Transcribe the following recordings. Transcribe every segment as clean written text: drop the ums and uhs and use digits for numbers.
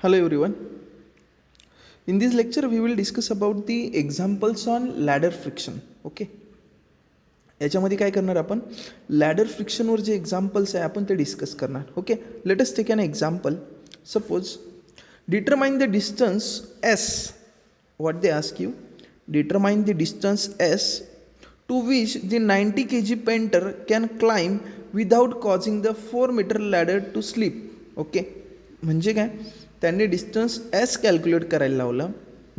Hello everyone. In this lecture we will discuss about the examples on ladder friction. Okay. याच्यामध्ये काय करणार आपण ladder फ्रिक्शनवर जे examples आहे आपण ते डिस्कस करणार. Okay, let us take an example. Suppose determine the distance S. What they ask you, determine the distance S to which the 90 kg painter can climb without causing the 4 meter ladder to slip. Okay, म्हणजे काय त्यांनी distance S calculate करायला लावलं.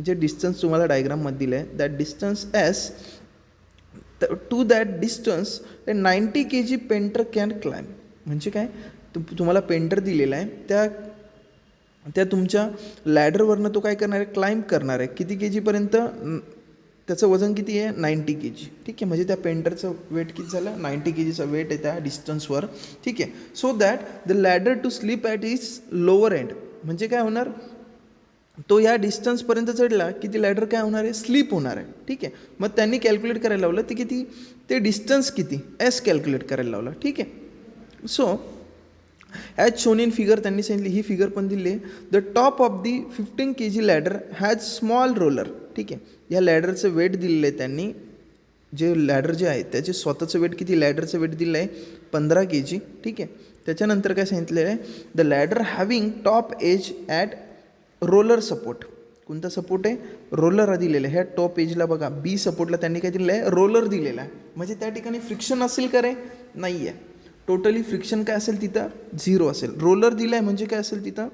जे distance तुम्हाला डायग्राममध्ये दिलं आहे that distance S, to that distance 90 kg painter can climb. म्हणजे काय तुम्हाला पेंटर दिलेला आहे त्या तुमच्या लॅडरवरनं तो काय करणार आहे, क्लाइंब करणार आहे. किती के जीपर्यंत, त्याचं वजन किती आहे 90 kg. ठीक आहे, म्हणजे त्या पेंटरचं वेट किती झालं 90 kgचं वेट आहे त्या डिस्टन्सवर. ठीक आहे, so that the ladder to slip at is lower end. म्हणजे काय होणार, तो या डिस्टन्सपर्यंत चढला की ती लॅडर काय होणार आहे, स्लीप होणार आहे. ठीक आहे, मग त्यांनी कॅल्क्युलेट करायला लावलं ते किती, ते डिस्टन्स किती एस कॅल्क्युलेट करायला लावलं. ठीक आहे, so as shown in figure त्यांनी सांगितली, ही फिगर पण दिली आहे. The top of the 15 kg ladder has small roller. ठीक आहे, या लॅडरचं वेट दिलेलं आहे त्यांनी, जे लॅडर जे आहे त्याचे स्वतःचं वेट किती, लॅडरचं वेट दिलं आहे 15 kg. ठीक आहे, त्याच्यानंतर काय सांगितलेलं आहे, the ladder having top edge at roller support. कोणता सपोर्ट आहे, रोलर दिलेलं आहे. ह्या टॉप एजला बघा बी सपोर्टला त्यांनी काय दिलेलं आहे, रोलर दिलेला आहे. म्हणजे त्या ठिकाणी फ्रिक्शन असेल का रे, नाही आहे. टोटली फ्रिक्शन काय असेल तिथं, 0 असेल. रोलर दिला आहे म्हणजे काय असेल तिथं,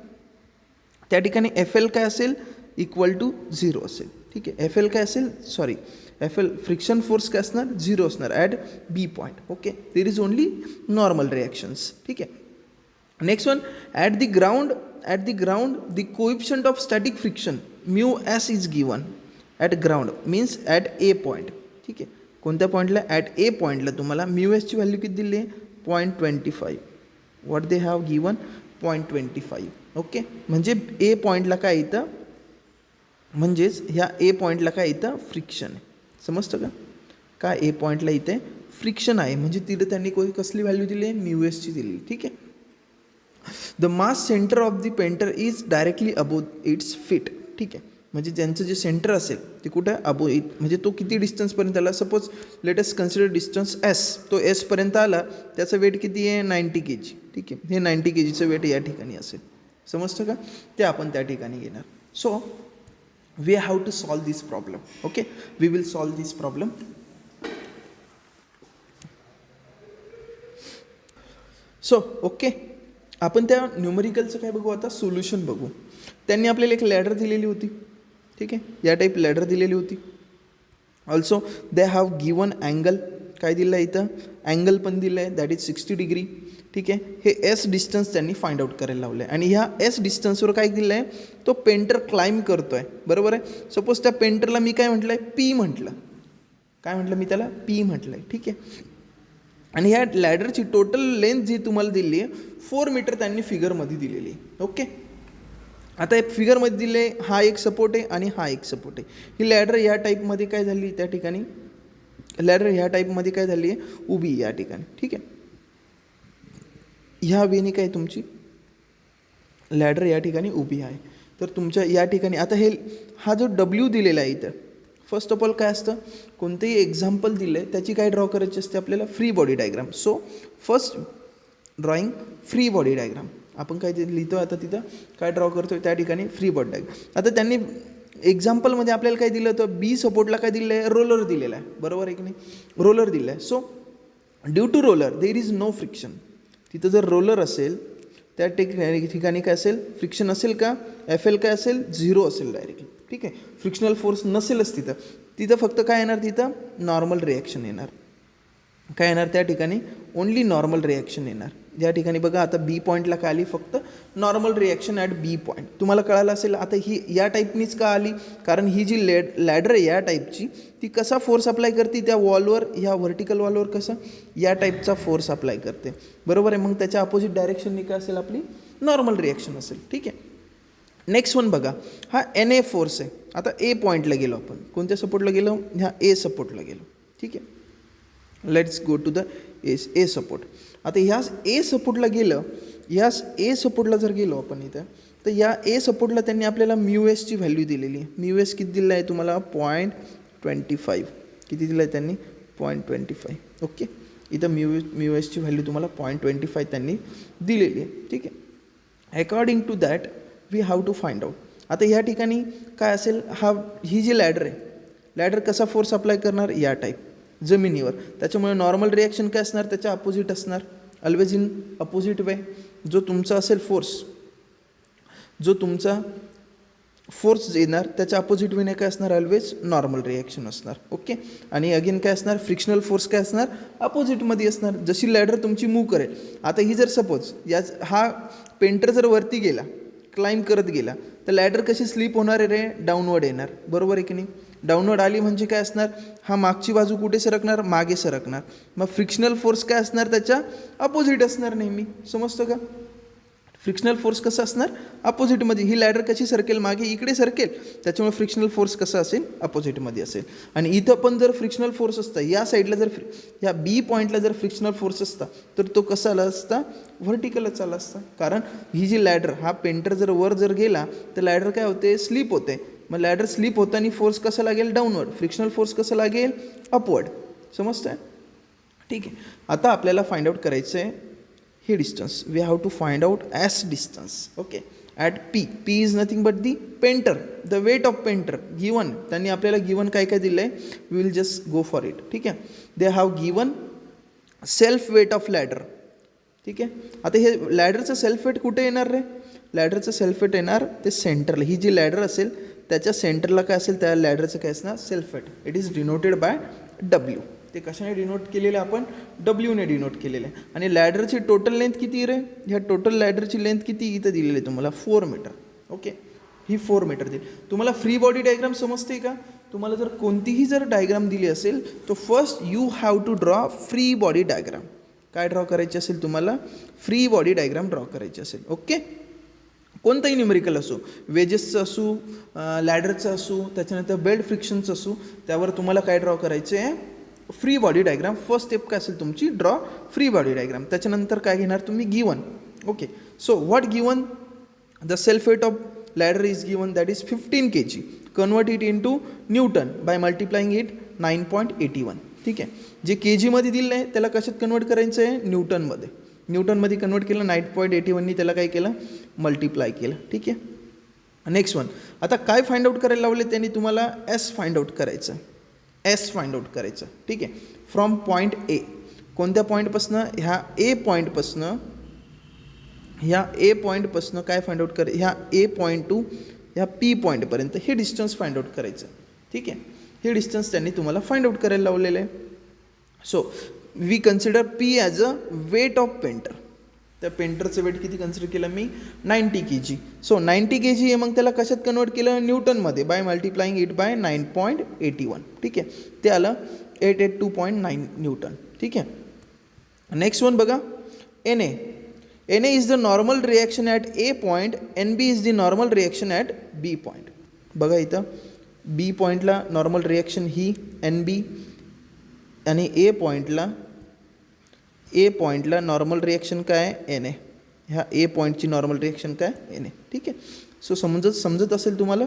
त्या ठिकाणी एफ एल काय असेल, इक्वल टू 0 असेल. ठीक आहे, एफ एल काय असेल, sorry F L friction force काय असणार, 0 असणार at B point. Okay, there is only normal reactions. ठीक आहे, next one, at the ground the coefficient of static friction mu s is given at ground, means at a point. ठीक आहे, कोणत्या पॉईंटला, at a पॉईंटला तुम्हाला mu एसची value किती दिली आहे 0.25. What they have given 0.25. Okay, म्हणजे ए पॉईंटला काय येतं, म्हणजेच ह्या ए पॉईंटला काय येतं, फ्रिक्शन आहे. समजतं का, काय ए पॉईंटला इथे फ्रिक्शन आहे, म्हणजे तिथे त्यांनी कसली व्हॅल्यू दिली आहे, म्यू एसची दिली. ठीक आहे, the mass centre of the painter is directly above its feet. ठीक आहे, म्हणजे ज्यांचं जे सेंटर असेल ते कुठं अबोव इट, म्हणजे तो किती डिस्टन्सपर्यंत आला. Suppose let us consider distance S, तो एसपर्यंत आला, त्याचं वेट किती आहे 90 kg. ठीक आहे, हे 90 kgचं वेट या ठिकाणी असेल. समजतं का, ते आपण त्या ठिकाणी घेणार. So we have to solve this problem. Okay, we will solve this problem. So okay, आपण त्या न्यूमरिकलचं काय बघू, आता सोल्युशन बघू. त्यांनी आपल्याला एक लॅडर दिलेली होती. ठीक आहे, या टाईप लॅडर दिलेली होती. Also they have given angle, काय दिलं आहे इथं, अँगल पण दिलं आहे दॅट इज 60 degree. ठीक आहे, हे एस डिस्टन्स त्यांनी फाइंड आउट करायला लावलं आहे. आणि ह्या एस डिस्टन्सवर काय दिलं आहे, तो पेंटर क्लाइंब करतो आहे. बरोबर आहे, सपोज त्या पेंटरला मी काय म्हटलं आहे, पी म्हटलं, काय म्हटलं मी त्याला, पी म्हटलं आहे. ठीक आहे, आणि ह्या लॅडरची टोटल लेंथ जी तुम्हाला दिली आहे 4 meter त्यांनी फिगरमध्ये दिलेली आहे. ओके, आता एक फिगरमध्ये दिले, हा एक सपोर्ट आहे आणि हा एक सपोर्ट आहे. ही लॅडर या टाईपमध्ये काय झाली, त्या ठिकाणी लॅडर ह्या टाईपमध्ये काय झाली आहे, उभी या ठिकाणी. ठीक आहे, ह्या वेने काय तुमची लॅडर या ठिकाणी उभी आहे. तर तुमच्या या ठिकाणी आता हा जो डब्ल्यू दिलेला आहे इथं, फर्स्ट ऑफ ऑल काय असतं, कोणतेही एक्झाम्पल दिलं आहे त्याची काय ड्रॉ करायची असते आपल्याला, free body diagram. So first drawing free body diagram. आपण काय ते लिहितो आता तिथं काय ड्रॉ करतो त्या ठिकाणी फ्री बॉडी डायग्राम. आता त्यांनी एक्झाम्पलमध्ये आपल्याला काय दिलं होतं, बी सपोर्टला काय दिलं आहे, रोलर दिलेला आहे. बरोबर आहे की नाही, रोलर दिलं आहे. So due to roller there is no friction. तिथं जर रोलर असेल त्या ठिकाणी काय असेल, फ्रिक्शन असेल का, एफ एल काय असेल, 0 असेल डायरेक्टली. ठीक आहे, फ्रिक्शनल फोर्स नसेलच तिथं फक्त काय येणार, तिथं नॉर्मल रिॲक्शन येणार. काय येणार त्या ठिकाणी, ओनली नॉर्मल रिॲक्शन येणार. या ठिकाणी बघा आता बी पॉईंटला काय आली, फक्त normal reaction at B point. तुम्हाला कळालं असेल आता ही या टाईपनीच का आली, कारण ही जी लॅडर आहे या टाईपची, ती कसा फोर्स अप्लाय करते त्या वॉलवर, ह्या व्हर्टिकल वॉलवर कसं या टाईपचा फोर्स अप्लाय करते. बरोबर आहे, मग त्याच्या अपोजिट डायरेक्शननी काय असेल, आपली नॉर्मल रिॲक्शन असेल. ठीक आहे, नेक्स्ट वन बघा, हा एन ए फोर्स आहे. आता ए पॉईंटला गेलो आपण, कोणत्या सपोर्टला गेलो, ह्या ए सपोर्टला गेलो. ठीक आहे, let's go to the A support. आता ह्या ए सपोर्टला गेलं, या ए सपोर्टला जर गेलो आपण इथं, तर या ए सपोर्टला त्यांनी आपल्याला म्यू एसची व्हॅल्यू दिलेली आहे. म्यू एस किती दिलं आहे तुम्हाला 0.25. किती दिलं आहे त्यांनी 0.25. ओके, इथं म्यू एसची व्हॅल्यू तुम्हाला 0.25 त्यांनी दिलेली आहे. ठीक आहे. According to that we have to find out. आता ह्या ठिकाणी काय असेल, ही जी लॅडर आहे, लॅडर कसा फोर्स अप्लाय करणार, या टाईप जमिनीवर. त्याच्यामुळे नॉर्मल रिॲक्शन काय असणार, त्याच्या अपोजिट असणार, ऑलवेज इन अपोजिट वे. जो तुमचा असेल फोर्स, जो तुमचा फोर्स येणार त्याच्या अपोजिट वेने काय असणार, ऑलवेज नॉर्मल रिॲक्शन असणार. ओके, आणि अगेन काय असणार, फ्रिक्शनल फोर्स काय असणार, अपोजिटमध्ये असणार. जशी लॅडर तुमची मूव्ह करेल, आता ही जर सपोज हा पेंटर जर वरती गेला, क्लाइंब करत गेला, तर लॅडर कशी स्लिप होणार आहे रे, डाऊनवर्ड येणार. बरोबर आहे की नाही. डाऊनवर्ड आली म्हणजे काय असणार, हा मागची बाजू कुठे सरकणार, मागे सरकणार. मग फ्रिक्शनल फोर्स काय असणार, त्याच्या अपोजिट असणार नेहमी. समजतं का. फ्रिक्शनल फोर्स कसं असणार, अपोजिटमध्ये. ही लॅडर कशी सरकेल, मागे इकडे सरकेल, त्याच्यामुळे फ्रिक्शनल फोर्स कसं असेल, अपोजिटमध्ये असेल. आणि इथं पण जर फ्रिक्शनल फोर्स असता, या साईडला जर या बी पॉईंटला जर फ्रिक्शनल फोर्स असता, तर तो कसा आला असता, व्हर्टिकलच आला असता. कारण ही जी लॅडर, हा पेंटर जर वर जर गेला तर लॅडर काय होते, स्लिप होते. मग लॅडर स्लिप होताना फोर्स कसा लागेल, डाऊनवर्ड. फ्रिक्शनल फोर्स कसा लागेल, अपवर्ड. समजतंय. ठीक आहे. आता आपल्याला फाइंड आउट करायचं आहे हे distance. We have to find out S distance. Okay, at P. P is nothing but the painter, the weight of painter given. त्यांनी आपल्याला गिवन काय काय दिलं आहे, we will just go for it. ठीक आहे. They have given self weight of ladder. ठीक आहे. आता हे लॅडरचं सेल्फ वेट कुठे येणार रे, लॅडरचं सेल्फ वेट येणार ते सेंटरला. ही जी लॅडर असेल त्याच्या सेंटरला काय असेल, त्या लॅडरचं काय असणार, self weight. It is denoted by W. ते कशाने डिनोट केलेलं आहे, आपण डब्ल्यूने डिनोट केलेलं आहे. आणि लॅडरची टोटल लेंथ किती रे, ह्या टोटल लॅडरची लेंथ किती इथं दिलेली आहे तुम्हाला, 4 मीटर. ओके, ही 4 मीटर दिली तुम्हाला. फ्री बॉडी डायग्राम समजते का. तुम्हाला जर कोणतीही जर डायग्राम दिली असेल, तो first you have to draw free body diagram. काय ड्रॉ करायची असेल तुम्हाला, फ्री बॉडी डायग्राम ड्रॉ करायची असेल. ओके, कोणतंही न्यूमेरिकल असो, वेजेसचं असू, लॅडरचं असू, त्याच्यानंतर बेल्ट फ्रिक्शनचं असू, त्यावर तुम्हाला काय ड्रॉ करायचं आहे, free body diagram. First step काय असेल तुमची, ड्रॉ फ्री बॉडी डायग्राम. त्याच्यानंतर काय घेणार तुम्ही, given. Okay, so what given, the self weight of ladder is given, that is 15 kg. Convert it into newton by multiplying it 9.81. ठीक आहे. जे के जीमध्ये दिलं आहे त्याला कशात कन्वर्ट करायचं आहे, न्यूटनमध्ये. न्यूटनमध्ये कन्वर्ट केलं, 9.81नी त्याला काय केलं, मल्टिप्लाय केलं. ठीक आहे. Next one. आता काय फाइंड आउट करायला लावले त्यांनी तुम्हाला, एस फाइंड आउट करायचं. एस फाइंड आउट करायचं. ठीक आहे. फ्रॉम पॉईंट ए, कोणत्या पॉईंटपासनं, ह्या ए पॉईंटपासनं, ह्या ए पॉईंटपासनं काय फाइंड आउट करायचं, ह्या ए पॉईंट टू ह्या पी पॉईंटपर्यंत हे डिस्टन्स फाइंड आउट करायचं. ठीक आहे. हे डिस्टन्स त्यांनी तुम्हाला फाइंड आउट करायला लावलेलं आहे. So we consider P as a weight of painter. त्या पेंटरचं वेट किती कन्सिडर केलं मी, 90 kg. सो 90 kg आहे, मग त्याला कशात कन्वर्ट केलं, न्यूटनमध्ये, बाय मल्टिप्लाइंग इट बाय 9.81. ठीक आहे. ते आलं 882.9 न्यूटन. ठीक आहे. नेक्स्ट वन बघा, N A. N A is the normal reaction at A point, N B is the normal reaction at B point. बघा इथं बी पॉईंटला नॉर्मल रिॲक्शन ही एन बी, आणि ए पॉईंटला नॉर्मल रिॲक्शन काय, एन ए. ह्या A पॉईंटची normal reaction काय, एन ए. ठीक आहे. सो समजत असेल तुम्हाला.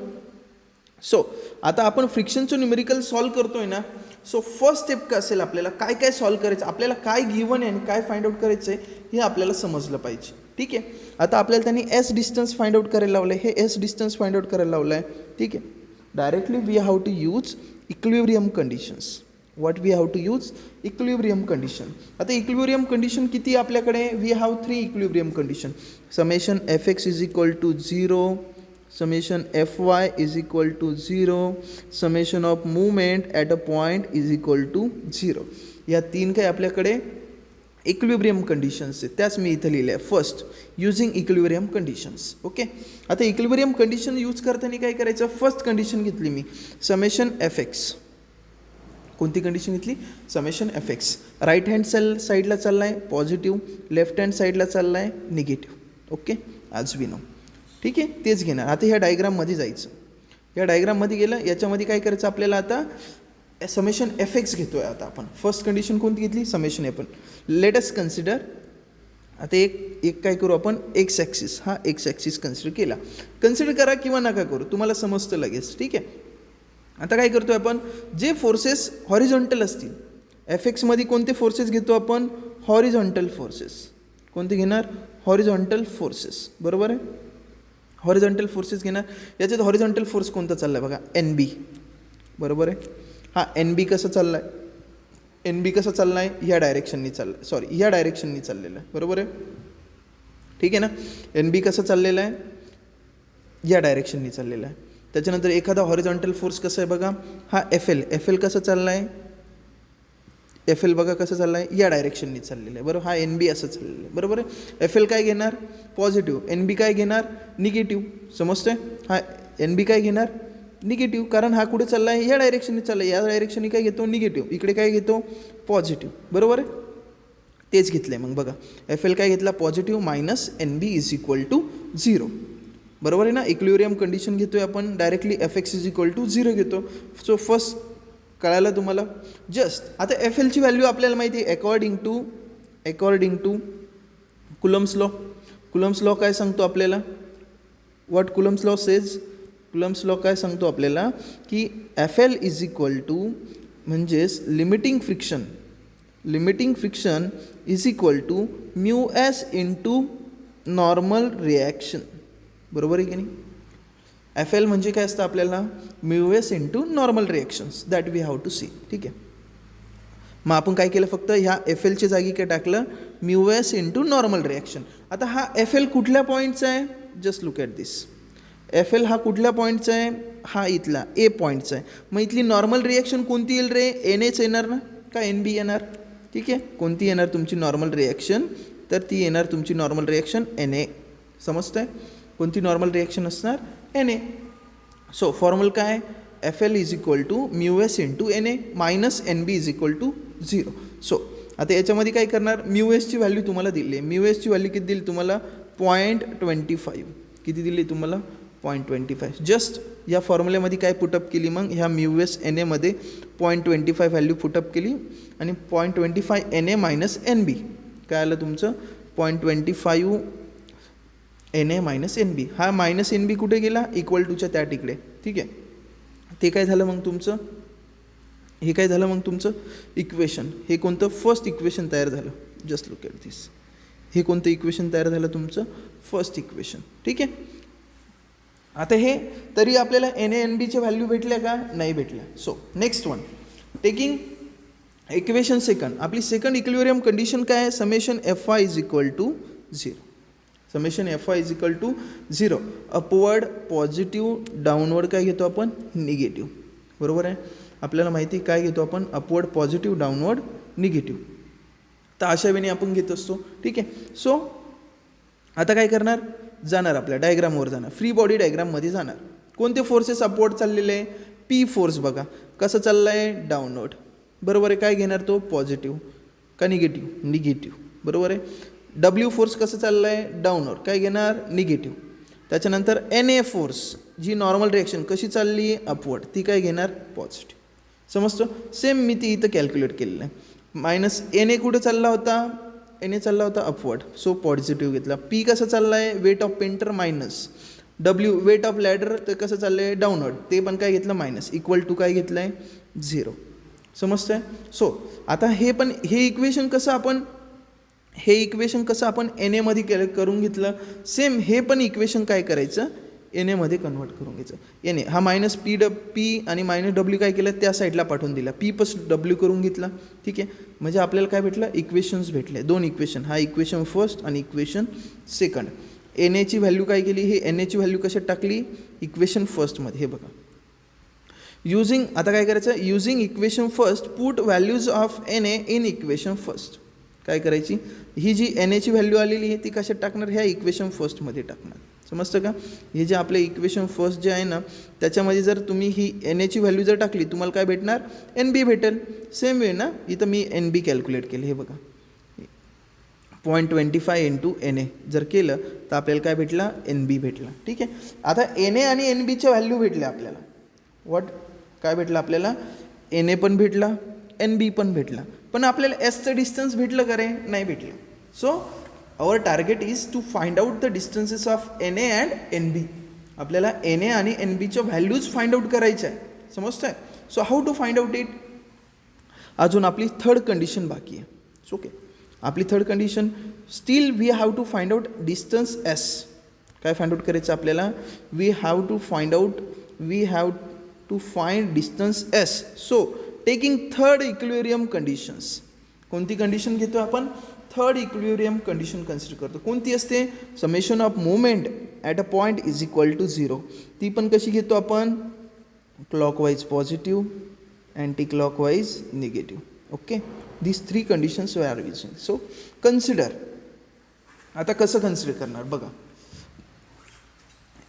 सो आता आपण फ्रिक्शनचं न्यूमेरिकल सॉल्व करतोय ना. सो फर्स्ट स्टेप काय असेल, आपल्याला काय काय सॉल्व करायचं, आपल्याला काय गिवन आहे आणि काय फाइंड आउट करायचं आहे हे आपल्याला समजलं पाहिजे. ठीक आहे. आता आपल्याला त्यांनी एस डिस्टन्स फाइंड आउट करायला लावलं आहे. हे एस डिस्टन्स फाइंड आउट करायला लावलं आहे. ठीक आहे. Directly we have to use equilibrium conditions. What we have to use, equilibrium condition. आता इक्विलिब्रियम कंडिशन किती आपल्याकडे, we have 3 equilibrium condition. Summation F X is equal to 0, summation F Y is equal to 0, summation of movement at a point is equal to 0. या 3 काय आपल्याकडे equilibrium conditions आहेत, त्याच मी इथं लिहिल्या आहे. First using equilibrium conditions. Okay. आता equilibrium condition use करताना काय करायचं, फर्स्ट कंडिशन घेतली मी, समेशन एफ एक्स. कोणती कंडिशन घेतली, summation F X. Right hand साईडला चालला आहे पॉझिटिव्ह, लेफ्ट हँड साईडला चालला आहे negative. Okay, as we know. ठीक आहे, तेच घेणार. आता ह्या डायग्राममध्ये जायचं. या डायग्राममध्ये गेलं, याच्यामध्ये काय करायचं आपल्याला, आता समेशन एफ एक्स घेतो आहे. आता आपण फर्स्ट कंडिशन कोणती घेतली, summation F. Let us consider आता एक काय करू आपण, एक्स ॲक्सिस, हा एक्स ॲक्सिस कन्सिडर केला. कन्सिडर करा किंवा नका करू, तुम्हाला समजतं लगेच. ठीक आहे. आता काय करतो आपण, जे फोर्सेस हॉरिझॉन्टल असतील, एफ एक्समध्ये कोणते फोर्सेस घेतो आपण, हॉरिझॉन्टल फोर्सेस. कोणते घेणार, हॉरिझॉन्टल फोर्सेस. बरोबर आहे, हॉरिझॉन्टल फोर्सेस घेणार. याच्यात हॉरिझॉन्टल फोर्स कोणता चालला आहे बघा, एन बी. बरोबर आहे. हा एन बी कसा चालला आहे, एन बी कसा चालला आहे, ह्या डायरेक्शननी चालला आहे, सॉरी ह्या डायरेक्शननी चाललेलं आहे. बरोबर आहे. ठीक आहे ना. एन बी कसं चाललेलं आहे, या डायरेक्शननी चाललेला आहे. त्याच्यानंतर एखादा हॉरिझॉन्टल फोर्स कसं आहे बघा, हा एफ एल. एफ एल कसं चालला आहे, एफ एल बघा कसं चाललं आहे, या डायरेक्शननी चाललेलं आहे. बरोबर. हा एन बी असं चाललेलं आहे. बरोबर आहे. एफ एल काय घेणार, पॉझिटिव्ह. एन बी काय घेणार, निगेटिव्ह. समजतं आहे. हा एन बी काय घेणार, निगेटिव्ह, कारण हा कुठे चालला आहे, या डायरेक्शनने चालला आहे. या डायरेक्शनने काय घेतो, निगेटिव्ह. इकडे काय घेतो, पॉझिटिव्ह. बरोबर आहे. तेच घेतलं आहे. मग बघा, एफ एल काय घेतला, positive, minus N B is equal to 0. बरोबर आहे ना. इक्विलिब्रियम कंडिशन घेतो आहे आपण, directly F X is equal to 0 घेतो. सो फर्स्ट कळालं तुम्हाला. जस्ट आता एफ एलची व्हॅल्यू आपल्याला माहिती आहे, according to Coulomb's law. Coulomb's law काय सांगतो आपल्याला, what Coulomb's law says, Coulomb's law काय सांगतो आपल्याला, की F L is equal to म्हणजेच limiting friction is equal to mu S into normal reaction. बरोबर आहे की नाही. एफ एल म्हणजे काय असतं आपल्याला, mu S into normal reactions, that we have to see. ठीक आहे. मग आपण काय केलं, फक्त ह्या एफ एलच्या जागी काय टाकलं, mu S into normal reaction. आता हा एफ एल कुठल्या पॉईंटचा आहे, just look at this. F L हा कुठल्या पॉईंटचा आहे, हा इथला ए पॉईंटचा आहे. मग इथली नॉर्मल रिॲक्शन कोणती येईल रे, एन एच येणार ना, का एन बी येणार. ठीक आहे. कोणती येणार तुमची नॉर्मल रिॲक्शन, तर ती येणार तुमची नॉर्मल रिॲक्शन एन ए. समजतं आहे. कोणती नॉर्मल रिॲक्शन असणार, एन ए. सो फॉर्म्युला काय, F L is equal to mu S into N A minus N B is equal to 0. So आता याच्यामध्ये काय करणार, म्यू एसची व्हॅल्यू तुम्हाला दिली आहे. म्यू एसची व्हॅल्यू किती दिली तुम्हाला, 0.25. किती दिली तुम्हाला, 0.25. जस्ट या फॉर्म्युल्यामध्ये काय पुटअप केली, मग ह्या म्यू एस एन एमध्ये 0.25 व्हॅल्यू पुटअप केली आणि 0.25 एन ए मायनस एन बी. काय आलं तुमचं, 0.25 एन ए मायनस एन बी. हा मायनस एन बी कुठे गेला, इक्वल टूच्या त्या तिकडे. ठीक आहे. ते काय झालं मग तुमचं, हे काय झालं मग तुमचं इक्वेशन. हे कोणतं, फर्स्ट इक्वेशन तयार झालं. जस्ट लुक ॲट दिस. हे कोणतं इक्वेशन तयार झालं तुमचं, फर्स्ट इक्वेशन. ठीक आहे. आता हे तरी आपल्याला एन ए एन बीच्या व्हॅल्यू भेटल्या का, नाही भेटल्या. So next one, taking equation second. आपली सेकंड इक्विलिब्रियम कंडिशन काय आहे, summation F I is equal to 0. Summation F I is equal to 0. Upward positive, downward काय घेतो आपण, निगेटिव्ह. बरोबर आहे. आपल्याला माहिती काय घेतो आपण, अपवर्ड पॉझिटिव्ह, डाऊनवर्ड निगेटिव्ह. तर अशा वेळी आपण घेत असतो. ठीक आहे. सो आता काय करणार, जाणार आपल्या डायग्रामवर जाणार, फ्री बॉडी डायग्राममध्ये जाणार. कोणते फोर्सेस अपवर्ड चाललेले आहे, पी फोर्स बघा कसं चाललं आहे, डाऊनवर्ड. बरोबर आहे. काय घेणार तो, पॉझिटिव्ह का निगेटिव्ह, निगेटिव्ह. बरोबर आहे. डब्ल्यू फोर्स कसं चाललं आहे, डाऊनवर्ड. काय घेणार, निगेटिव्ह. त्याच्यानंतर एन ए फोर्स, जी नॉर्मल रिॲक्शन कशी चालली आहे, अपवर्ड, ती काय घेणार, पॉझिटिव्ह. समजतो. सेम मी ती इथं कॅल्क्युलेट केलेलं आहे. मायनस एन ए कुठे चालला होता, एन ए चालला होता अपवर्ड, सो पॉझिटिव्ह घेतला. पी कसं चाललं आहे, weight of painter minus. W weight of ladder, ते कसं चाललं आहे, डाऊनवर्ड, ते पण काय घेतलं, मायनस. इक्वल टू काय घेतलं आहे, 0. समजतं आहे. सो आता हे पण हे इक्वेशन कसं आपण एन एमध्ये करून घेतलं. सेम हे पण इक्वेशन काय करायचं, एन एमध्ये कन्वर्ट करून घ्यायचं. एन ए हा मायनस पी आणि मायनस डब्ल्यू काय केलं, त्या साईडला पाठवून दिला. पी प्लस डब्ल्यू करून घेतला. ठीक आहे. म्हणजे आपल्याला काय भेटलं, इक्वेशन्स भेटले, 2 इक्वेशन. हा इक्वेशन फर्स्ट आणि इक्वेशन सेकंड. एन एची व्हॅल्यू काय केली, हे एन एची व्हॅल्यू कशात टाकली, इक्वेशन फर्स्टमध्ये. हे बघा, युझिंग, आता काय करायचं, using equation first put values of N A in equation first. काय करायची, ही जी एन एची व्हॅल्यू आलेली आहे ती कशात टाकणार, ह्या इक्वेशन फर्स्टमध्ये टाकणार. समजतं का. हे जे आपले इक्वेशन फर्स्ट जे आहे ना, त्याच्यामध्ये जर तुम्ही ही एन एची व्हॅल्यू जर टाकली, तुम्हाला काय भेटणार, एन बी भेटेल. सेम वे ना, इथं मी एन बी कॅल्क्युलेट केलं. हे बघा, 0.25 इंटू एन ए जर केलं तर आपल्याला काय भेटला, एन बी भेटला. ठीक आहे. आता एन ए आणि एन बीच्या व्हॅल्यू भेटल्या आपल्याला. व्हॉट, काय भेटलं आपल्याला, एन ए पण भेटला, एन बी पण भेटला. पण आपल्याला एसचं डिस्टन्स भेटलं का रे, नाही भेटलं. So our target is to find out the distances of N A and N B. आपल्याला एन ए आणि एन बीच्या व्हॅल्यूज फाइंड आउट करायच्या आहे, समजतं आहे. So how to find out it. अजून आपली थर्ड कंडिशन बाकी आहे. ओके, आपली third condition still we have to find out distance S. काय फाइंड आउट करायचं आपल्याला, we have to find distance S. So taking third equilibrium conditions. कोणती कंडिशन घेतो आपण, थर्ड इक्विलिब्रियम कंडिशन कन्सिडर करतो. कोणती असते, summation of moment at a point is equal to 0. ती पण कशी घेतो आपण, clockwise positive, anti clockwise negative. Okay, these 3 conditions we are using. So consider. आता कसं कन्सिडर करणार बघा,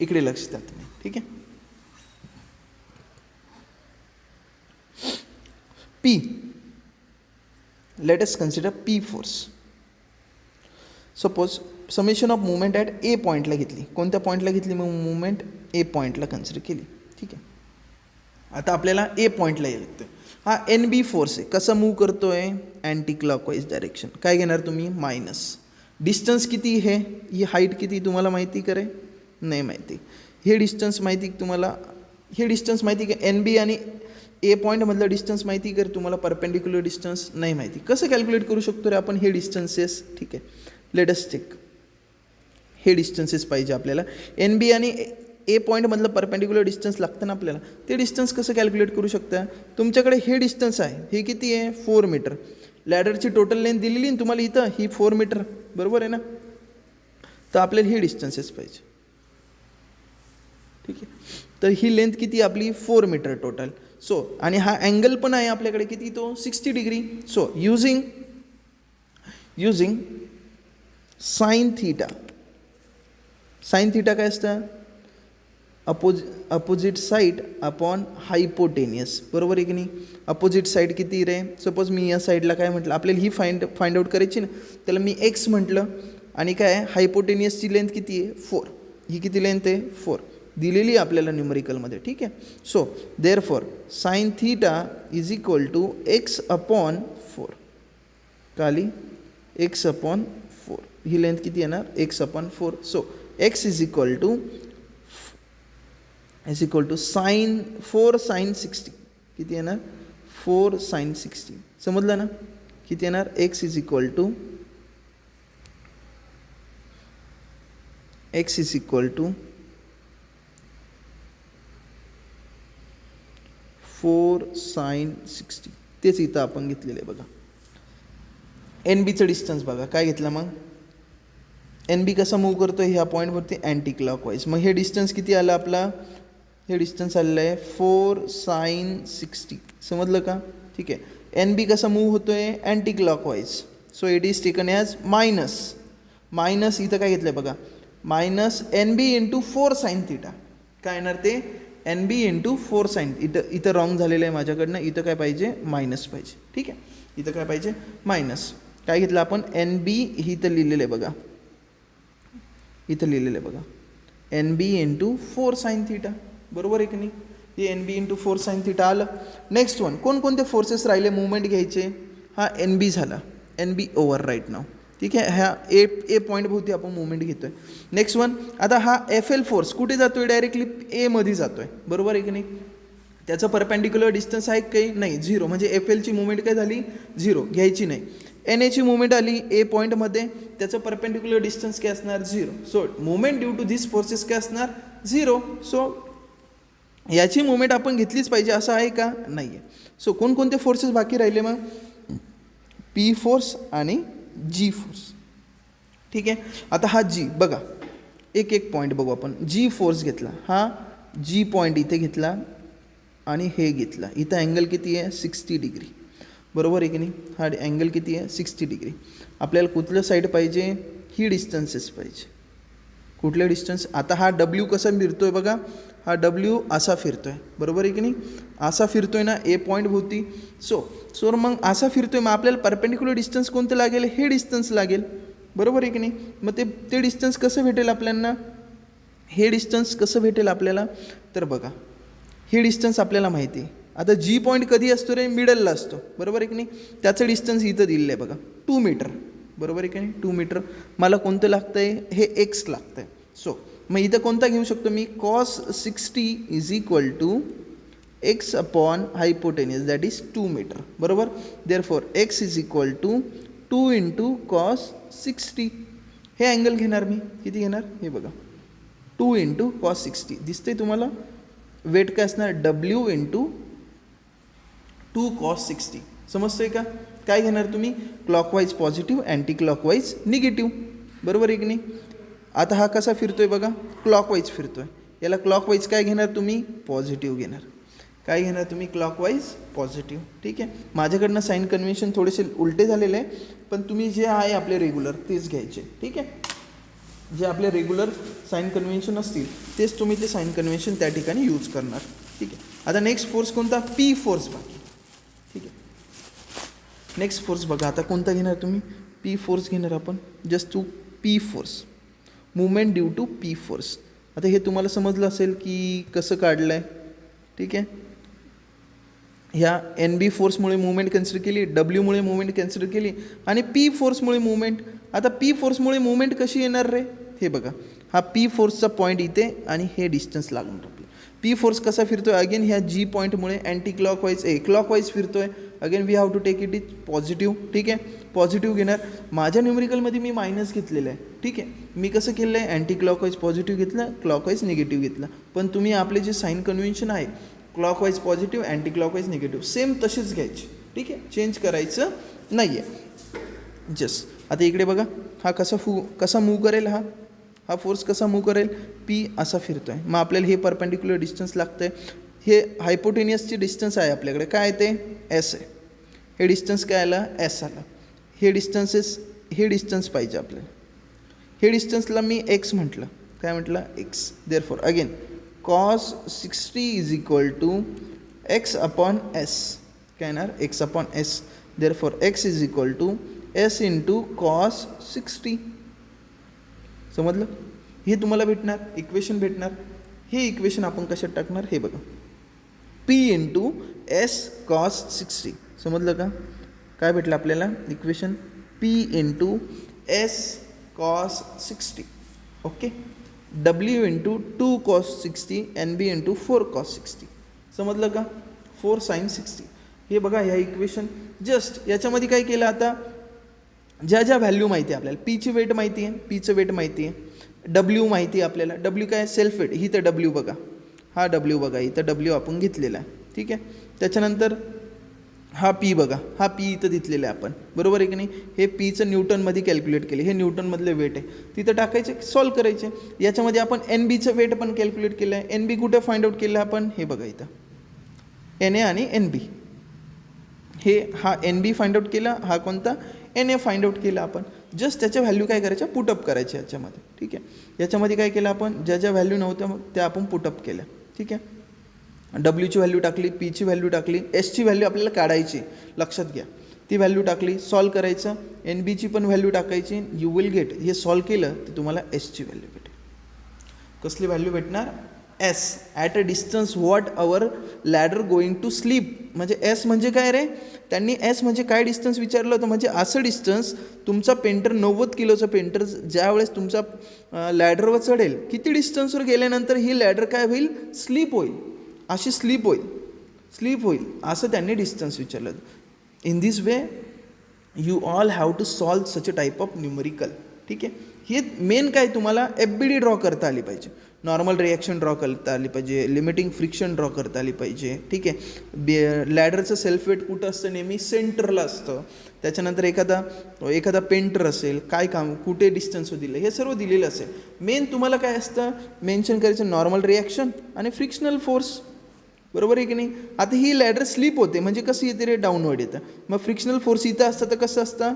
इकडे लक्ष द्या तुम्ही. ठीक आहे, P. Let us consider P force. Suppose summation of movement at a पॉईंटला घेतली. कोणत्या पॉईंटला घेतली मग मुवमेंट, ए पॉईंटला कन्सिडर केली. ठीक आहे, आता आपल्याला ए पॉईंटला यायला लागतं. हा एन बी फोर्स आहे, कसा मूव्ह करतो आहे, अँटी क्लॉकवाईज डायरेक्शन. काय घेणार तुम्ही, मायनस. डिस्टन्स किती आहे, ही हाईट किती तुम्हाला माहिती करे, नाही माहिती. हे डिस्टन्स माहिती तुम्हाला, हे डिस्टन्स माहिती का, एन बी आणि ए पॉईंटमधलं डिस्टन्स माहिती कर तुम्हाला, परपेंडिक्युलर डिस्टन्स नाही माहिती. कसं कॅल्क्युलेट करू शकतो रे आपण हे डिस्टन्सेस. ठीक आहे, लेट अस चेक. हे डिस्टन्सेस पाहिजे आपल्याला, एन बी आणि ए पॉईंटमधलं परपेंडिक्युलर डिस्टन्स लागतं ना आपल्याला. ते डिस्टन्स कसं कॅल्क्युलेट करू शकता, तुमच्याकडे हे डिस्टन्स आहे, हे किती आहे, 4 मीटर. लॅडरची टोटल लेंथ दिलेली ना तुम्हाला इथं, ही 4 मीटर, बरोबर आहे ना. तर आपल्याला हे डिस्टन्सेस पाहिजे. ठीक आहे, तर ही लेंथ किती आपली, 4 मीटर टोटल. सो आणि हा अँगल पण आहे आपल्याकडे किती, तो 60 degree. So using sine theta. Sine theta काय असतं, अपोजिट साईड अपॉन हायपोटेनियस, बरोबर आहे की नाही. अपोजिट साईड किती रे, सपोज मी या साईडला काय म्हटलं, आपल्याला ही फाइंड आउट करायची ना, त्याला मी एक्स म्हटलं. आणि काय, हायपोटेनियसची लेंथ किती आहे, 4. ही किती लेंथ आहे, 4 दिलेली आहे आपल्याला न्यूमरिकलमध्ये. ठीक आहे, so therefore sine theta is equal to X upon 4. काली एक्स अपॉन 4, ही लेंथ किती येणार, X upon 4. So X is equal to sine 4 sine 60. किती येणार, 4 साइन 60. समजलं ना, किती येणार, X is equal to 4 sine 60. तेच इथं आपण घेतलेलं आहे बघा. एन बीचं डिस्टन्स बघा काय घेतलं मग, एन बी कसा मूव्ह करतो ह्या पॉईंटवरती, अँटी क्लॉकवाईज. मग हे डिस्टन्स किती आलं आपला, हे डिस्टन्स आलेलं आहे 4 साइन 60. समजलं का. ठीक आहे, एन बी कसा मूव्ह होतो आहे, anti clockwise. So it is taken as minus इथं काय घेतलं आहे बघा, minus N B into 4 sine theta. काय येणार ते, एन बी इंटू 4 साइन. इथं रॉंग झालेलं आहे माझ्याकडनं, इथं काय पाहिजे, मायनस पाहिजे. ठीक आहे, इथं काय पाहिजे, मायनस. काय घेतलं आपण, एन बी ही इथं लिहिलेलं आहे बघा, इथं लिहिलेलं आहे बघा, N B into 4 sine theta, बरोबर आहे की नाही. हे N B into 4 sine theta आलं. नेक्स्ट वन, कोणकोणते फोर्सेस राहिले मुवमेंट घ्यायचे, हा एन बी झाला, एन बी ओव्हर राईट नाव. ठीक आहे, ह्या ए पॉईंट भोवती आपण मुवमेंट घेतोय. नेक्स्ट वन, आता हा एफ एल फोर्स कुठे जातोय, डायरेक्टली ए मध्ये जातोय, बरोबर आहे की नाही. त्याचं परपेंडिक्युलर डिस्टन्स आहे काही नाही, 0. म्हणजे एफ एलची मुवमेंट काय झाली, 0, घ्यायची नाही. एन एची मुवमेंट आली ए पॉईंटमध्ये, त्याचं परपेंडिक्युलर डिस्टन्स काय असणार, 0. So movement due to this forces काय असणार, 0. सो याची मुवमेंट आपण घेतलीच पाहिजे असं आहे का, नाही आहे. सो कोणकोणते फोर्सेस बाकी राहिले मग, पी फोर्स आणि जी फोर्स. ठीक आहे, आता हा जी बघा, एक पॉईंट बघू आपण. जी फोर्स घेतला, हा जी पॉईंट इथे घेतला आणि हे घेतला. इथं अँगल किती आहे, 60 डिग्री, बरोबर आहे की नाही. हा अँगल किती आहे, 60 डिग्री. आपल्याला कुठलं साईड पाहिजे, ही डिस्टन्सेस पाहिजे. कुठले डिस्टन्स, आता हा डब्ल्यू कसा फिरतोय बघा, हा डब्ल्यू असा फिरतोय, बरोबर आहे की नाही. असा फिरतोय ना ए पॉईंट भोवती. सो मग असा फिरतोय, मग आपल्याला परपेंडिक्युलर डिस्टन्स कोणतं लागेल, हे डिस्टन्स लागेल, बरोबर आहे की नाही. मग ते डिस्टन्स कसं भेटेल आपल्याला, हे डिस्टन्स कसं भेटेल आपल्याला, तर बघा हे डिस्टन्स आपल्याला माहिती आहे. आता जी पॉईंट कधी असतो रे, मिडलला असतो, बरोबर आहे की नाही. त्याचं डिस्टन्स इथं दिलेलं आहे बघा, 2 मीटर. बरोबर आहे की नाही. 2 मीटर मला कोणतं लागतं आहे, हे एक्स लागतं आहे. सो मग इथं कोणता घेऊ शकतो मी, cos 60 is equal to X upon hypotenuse that is 2 metre. बरोबर. Therefore X is equal to 2 into cos 60. हे अँगल घेणार मी, किती घेणार हे बघा, 2 इंटू कॉस 60. दिसते तुम्हाला. वेट काय असणार, डब्ल्यू इंटू 2 कॉस 60. समजतोय का. काय घेणार तुम्ही, clockwise positive, anti clockwise negative. बरोबर आहे की नाही. आता हा कसा फिरतोय बघा, क्लॉकवाईज फिरतोय. याला क्लॉकवाईज काय घेणार तुम्ही, पॉझिटिव्ह घेणार. काय घेणार तुम्ही, क्लॉकवाईज पॉझिटिव्ह. ठीक आहे. माझ्याकडनं साईन कन्व्हेन्शन थोडेसे उलटे झालेले आहे, पण तुम्ही जे आहे आपले रेग्युलर तेच घ्यायचे. ठीक आहे. जे आपले रेग्युलर साईन कन्व्हेन्शन असतील तेच तुम्ही ते साईन कन्व्हेन्शन त्या ठिकाणी यूज करणार. ठीक आहे. आता नेक्स्ट फोर्स कोणता, पी फोर्स बाकी. ठीक आहे. नेक्स्ट फोर्स बघा आता कोणता घेणार तुम्ही, पी फोर्स घेणार आपण. Just to P force, movement due to P force. आता हे तुम्हाला समजलं असेल की कसं काढलं आहे. ठीक आहे. ह्या एन बी फोर्समुळे मुवमेंट कन्सिडर केली, डब्ल्यूमुळे मुवमेंट कन्सिडर केली आणि पी फोर्समुळे मुवमेंट. आता पी फोर्समुळे मुवमेंट कशी येणार रे, हे बघा, हा पी फोर्सचा पॉईंट इथे आणि हे डिस्टन्स लागून टाकलं. पी फोर्स कसा फिरतोय, अगेन ह्या जी पॉईंटमुळे अँटी क्लॉकवाईज क्लॉकवाईज फिरतोय. Again we have to take it is positive. ठीक आहे. पॉझिटिव्ह घेणार. माझ्या न्यूमेरिकलमध्ये मी मायनस घेतलेलं आहे. ठीक आहे. मी कसं केलं आहे, अँटी क्लॉकवाईज पॉझिटिव्ह घेतलं, क्लॉकवाईज निगेटिव्ह घेतलं. पण तुम्ही आपले जे साईन कन्व्हेन्शन आहे, clockwise positive, anti clockwise negative, same तशीच घ्यायची. ठीक आहे. चेंज करायचं नाही आहे. जस्ट आता इकडे बघा, हा कसा मूव्ह करेल, हा फोर्स कसा मूव्ह करेल, पी असा फिरतो आहे. मग आपल्याला हे परपेंडिक्युलर डिस्टन्स लागतं आहे. हे हायपोटेनियसची डिस्टन्स आहे आपल्याकडे, काय ते एस आहे. हे डिस्टन्स काय आला, एस आला. हे डिस्टन्स पाहिजे आपल्याला. हे डिस्टन्सला मी एक्स म्हटलं, काय म्हटलं, X. Therefore again cos 60 is equal to X upon S. काय येणार, X upon S. Therefore X is equal to S into cos 60. समजलं. हे तुम्हाला भेटणार, इक्वेशन भेटणार. हे इक्वेशन आपण कशात टाकणार, हे बघा, पी इंटू एस कॉस 60. समजलं का. काय भेटलं आपल्याला equation, P into S cos 60. Okay. W into 2 cos 60, N B into 4 cos 60. समजलं का. 4 साईन 60. हे बघा ह्या इक्वेशन. जस्ट याच्यामध्ये काय केलं, आता ज्या व्हॅल्यू माहिती आहे आपल्याला, पीची वेट माहिती आहे, पीचं वेट माहिती आहे, डब्ल्यू माहिती आहे आपल्याला. डब्ल्यू काय, सेल्फ वेट. ही तर डब्ल्यू बघा, हा डब्ल्यू बघा, इथं डब्ल्यू आपण घेतलेला आहे. ठीक आहे. त्याच्यानंतर हा पी बघा, हा पी इथं दिलेला आहे आपण. बरोबर आहे की नाही. हे पीचं न्यूटनमध्ये कॅल्क्युलेट केले, हे न्यूटनमधले वेट आहे, तिथं टाकायचे, सॉल्व करायचे. याच्यामध्ये आपण एन बीचं वेट पण कॅल्क्युलेट केलं आहे. एन बी कुठे फाइंड आउट केलं आपण, हे बघा इथं, एन ए आणि एन बी. हे हा एन बी फाइंड आउट केला, हा कोणता, एन ए फाइंड आउट केला आपण. जस्ट त्याच्या व्हॅल्यू काय करायच्या, पुटअप करायच्या याच्यामध्ये. ठीक आहे. याच्यामध्ये काय केलं आपण, ज्या व्हॅल्यू नव्हत्या मग त्या आपण पुटअप केल्या. ठीक आहे. डब्ल्यूची व्हॅल्यू टाकली, पीची व्हॅल्यू टाकली, एसची व्हॅल्यू आपल्याला काढायची, लक्षात घ्या. ती व्हॅल्यू टाकली, सॉल्व करायचं. एन बीची पण व्हॅल्यू टाकायची. यू विल गेट, हे सॉल्व केलं तर तुम्हाला एसची व्हॅल्यू भेटेल. कसली व्हॅल्यू भेटणार, S at a distance what our ladder going to slip. म्हणजे एस म्हणजे काय रे, त्यांनी एस म्हणजे काय डिस्टन्स विचारलं होतं, म्हणजे असं डिस्टन्स तुमचा पेंटर 90 किलोचा पेंटर ज्यावेळेस तुमचा लॅडरवर चढेल, किती डिस्टन्सवर गेल्यानंतर ही लॅडर काय होईल, स्लीप होईल, अशी स्लीप होईल असं त्यांनी डिस्टन्स विचारलं. In this way you all have to solve such a type of numerical. ठीक आहे. हे मेन काय, तुम्हाला FBD ड्रॉ करता आली पाहिजे, नॉर्मल रिॲक्शन ड्रॉ करता आली पाहिजे, लिमिटिंग फ्रिक्शन ड्रॉ करता आली पाहिजे. ठीक आहे. लॅडरचं सेल्फ वेट कुठं असतं, नेहमी सेंटरला असतं. त्याच्यानंतर एखादा पेंटर असेल, काय काम, कुठे डिस्टन्स दिलं, हे सर्व दिलेलं असेल. मेन तुम्हाला काय असतं मेन्शन करायचं, नॉर्मल रिॲक्शन आणि फ्रिक्शनल फोर्स. बरोबर आहे की नाही. आता ही लॅडर स्लिप होते म्हणजे कसं येते रे, डाऊनवर्ड येतं. मग फ्रिक्शनल फोर्स इथं असतं तर कसं असतं,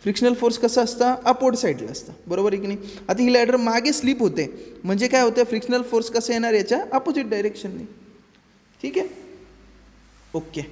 फ्रिक्शनल फोर्स कसं असतं, अपवर्ड साईडला असतं. बरोबर आहे की नाही. आता ही लॅडर मागे स्लिप होते म्हणजे काय होतं, फ्रिक्शनल फोर्स कसं येणार, याच्या अपोजिट डायरेक्शनने. ठीक आहे. ओके.